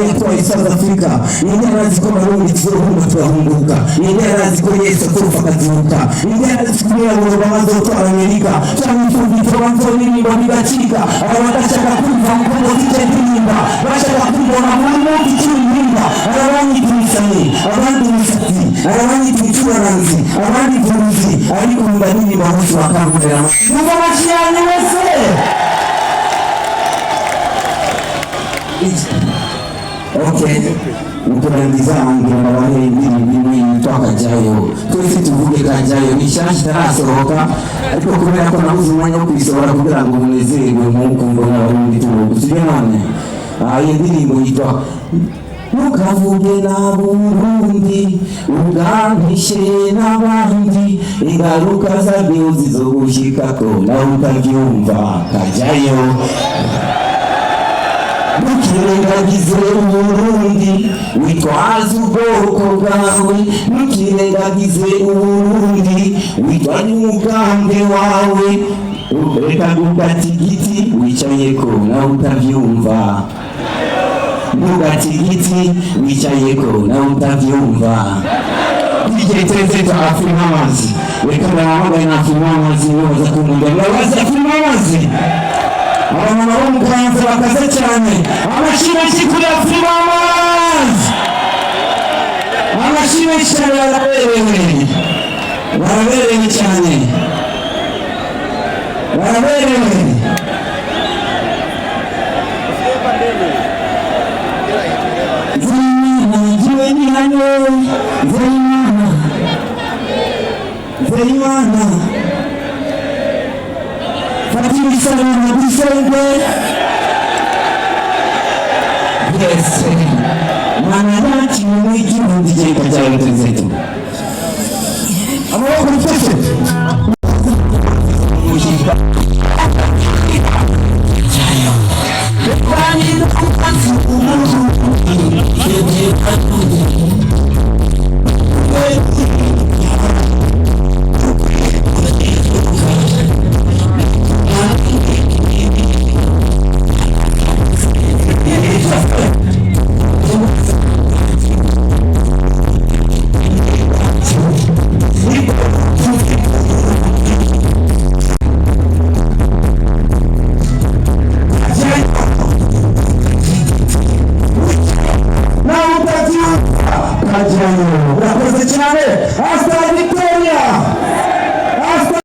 yatwaye South Africa, ninde arazi ko Burundi tuzorumba turahunguka, ninde arazi ko Yesu atopfa akazuka, ninde arazi ko yabura bazotwara Amerika, cyangwa icyumviro banzoririmba bigacika, abadashaka kumva ngo zitendimba, bashaka kubona muri icyumviro, abandi tumisanye, abandi misatsi, abandi tucuranzi, abandi turuzi, ariko ndani bamushi bakangurira. Nuko bashiyane wese. Okay, uturangiza ngira bahe nini twakajayo twese tuvuge kajayo nishashi tarasohoka ariko kubera ko nabuze umwanya wo kwisobora kugira ngo munezerwe nk'uko mbona abarundi tubugusije none ayo ndirimbo yitwa Nukavuge na Burundi ugampishe n'abandi ingaruka zabyo zizogushikako nawe utabyumva kajayo Nukirengagize Uburundi witwaza ubwoko bwawe, nukirengagize Uburundi witwaza umugambi wawe, reka gugati igiti wicayeko nawe utabyumva, gugati igiti wicayeko nawe utabyumva. Igiteze twafirima amazi, reka nahamagaye nafirima amazi nibaza kumunda, nabaza firima amazi. Abana b'umukanza bakaze cyane, amashimwe kuri Afrika amazi, amashimwe cyane baraberewe cyane, baraberewe. Zeimana Fatiri Salama Biselbe. Yes, manadachi mwiki mundije kajayo tenzetu. Amoko mfese. Jayo. Bani no kupanzu